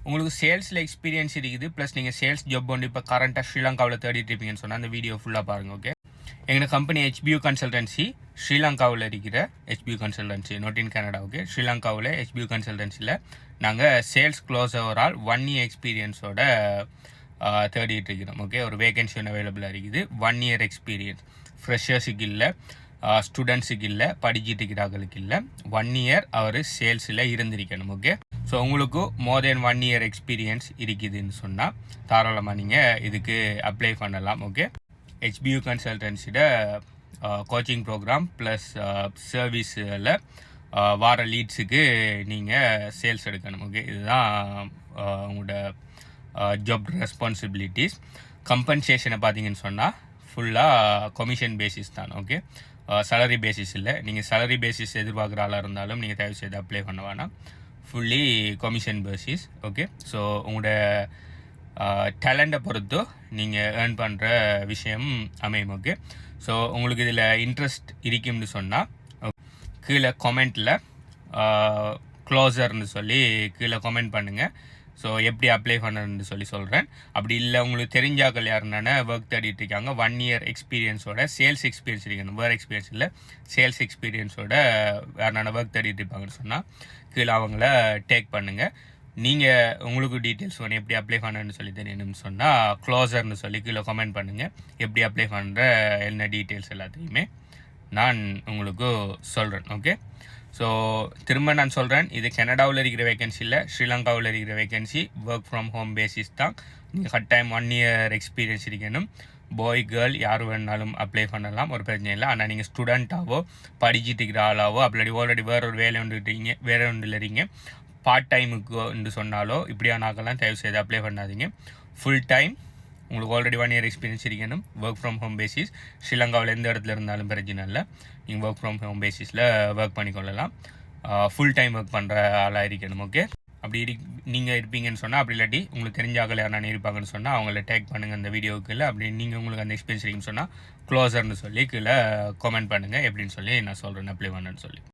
உங்களுக்கு சேல்ஸில் எக்ஸ்பீரியன்ஸ் இருக்குது ப்ளஸ் நீங்கள் சேல்ஸ் ஜாப் வந்து இப்போ கரண்ட்டாக ஸ்ரீலங்காவில் தேடிட்டு இருப்பீங்கன்னு சொன்னால் அந்த வீடியோ ஃபுல்லாக பாருங்கள். ஓகே, எங்கள் கம்பெனி HBU கன்சல்டன்சி ஸ்ரீலங்காவில் இருக்கிற HBU consultancy, not in Canada. Okay, ஸ்ரீலங்காவில் HBU கன்சல்டன்சியில் நாங்கள் சேல்ஸ் க்ளோஸ் ஓவரால் 1 year எக்ஸ்பீரியன்ஸோட தேடிட்டு இருக்கிறோம். ஓகே, ஒரு வேகன்சி ஒன்று அவைலபிளாக இருக்குது. 1 year எக்ஸ்பீரியன்ஸ் ஃப்ரெஷர்ஸுக்கு இல்லை, ஸ்டூடெண்ட்ஸுக்கு இல்லை, படிச்சுட்டு இருக்கிறார்களுக்கு இல்லை. 1 year அவர் சேல்ஸில் இருந்திருக்கணும். ஓகே, ஸோ உங்களுக்கு மோர் தென் 1 year எக்ஸ்பீரியன்ஸ் இருக்குதுன்னு சொன்னால் தாராளமாக நீங்கள் இதுக்கு அப்ளை பண்ணலாம். ஓகே, HBU கன்சல்டன்சியோட கோச்சிங் ப்ரோக்ராம் ப்ளஸ் சர்வீஸில் வார லீட்ஸுக்கு நீங்கள் சேல்ஸ் எடுக்கணும். ஓகே, இதுதான் உங்களோட ஜாப் ரெஸ்பான்சிபிலிட்டிஸ். கம்பன்சேஷனை பார்த்தீங்கன்னு சொன்னால் ஃபுல்லாக கமிஷன் பேசிஸ் தான். ஓகே, சேலரி பேசிஸ் இல்லை. நீங்கள் சேலரி பேசிஸ் எதிர்பார்க்குற ஆளாக இருந்தாலும் நீங்கள் தயவு செய்து அப்ளை பண்ண வேணாம். Fully commission basis. Okay, so உங்களோட டேலண்ட்டை பொறுத்து நீங்கள் ஏர்ன் பண்ணுற விஷயம் அமையும். ஓகே, ஸோ உங்களுக்கு இதில் இன்ட்ரெஸ்ட் இருக்கும்னு சொன்னால் கீழே கமெண்ட்டில் க்ளோசர்னு சொல்லி கீழே கமெண்ட் பண்ணுங்கள். ஸோ எப்படி அப்ளை பண்ணணுன்னு சொல்லி சொல்கிறேன். அப்படி இல்லை உங்களுக்கு தெரிஞ்சாக்கள் யாருன்னா ஒர்க் தேடிட்டு இருக்காங்க 1 year எக்ஸ்பீரியன்ஸோட சேல்ஸ் எக்ஸ்பீரியன்ஸ் இருக்கணும், வேறு எக்ஸ்பீரியன்ஸ் இல்லை, சேல்ஸ் எக்ஸ்பீரியன்ஸோட யாருன்னா ஒர்க் தேடிட்டு இருப்பாங்கன்னு சொன்னால் கீழே அவங்கள டேக் பண்ணுங்கள். நீங்கள் உங்களுக்கு டீட்டெயில்ஸ் வேணும் எப்படி அப்ளை பண்ணணுன்னு சொல்லி தெரியணும்னு சொன்னால் க்ளோசர்னு சொல்லி கீழே கமெண்ட் பண்ணுங்கள். எப்படி அப்ளை பண்ணுற என்ன டீட்டெயில்ஸ் எல்லாத்தையுமே நான் உங்களுக்கு சொல்கிறேன். ஓகே, ஸோ திரும்ப நான் சொல்கிறேன், இது கனடாவில் இருக்கிற வேகன்சி இல்லை, ஸ்ரீலங்காவில் இருக்கிற vacancy. Work from home basis தான். நீங்கள் கட்டாயம் 1 year எக்ஸ்பீரியன்ஸ் இருக்கணும். பாய் கேர்ள் யார் வேணாலும் அப்ளை பண்ணலாம், ஒரு பிரச்சனை இல்லை. ஆனால் நீங்கள் ஸ்டூடெண்ட்டாவோ படிச்சுட்டு இருக்கிற ஆளாவோ அப்படி ஆல்ரெடி வேற ஒரு வேலை வந்துட்டீங்க, வேறு ஒன்றில் இருக்கீங்க, பார்ட் டைமுக்கு என்று சொன்னாலோ இப்படியான ஆக்கெல்லாம் தயவு செய்து அப்ளை பண்ணாதீங்க. ஃபுல் டைம் உங்களுக்கு ஆல்ரெடி 1 year எக்ஸ்பீரியன்ஸ் இருக்கணும். ஒர்க் ஃப்ரம் ஹோம் பேசிஸ், ஸ்ரீலங்காவில் எந்த இடத்துல இருந்தாலும் பிரச்சனை இல்லை. நீங்கள் ஒர்க் ஃப்ரம் ஹோம் பேசிஸில் ஒர்க் பண்ணிக்கொள்ளலாம். ஃபுல் டைம் ஒர்க் பண்ணுற ஆளாக இருக்கணும். ஓகே, அப்படி நீங்கள் இருப்பீங்கன்னு சொன்னால், அப்படி இல்லாட்டி உங்களுக்கு தெரிஞ்ச ஆக்கள் யாரும் இருப்பாங்கன்னு சொன்னால் அவங்கள டேக் பண்ணுங்கள் அந்த வீடியோவுக்கு. இல்லை அப்படி நீங்கள் உங்களுக்கு அந்த எக்ஸ்பீரியன்ஸ் இருக்குன்னு சொன்னால் க்ளோசர்னு சொல்லி கீழே கமெண்ட் பண்ணுங்கள் எப்படின்னு சொல்லி நான் சொல்கிறேன் அப்ளை பண்ணுன்னு சொல்லி.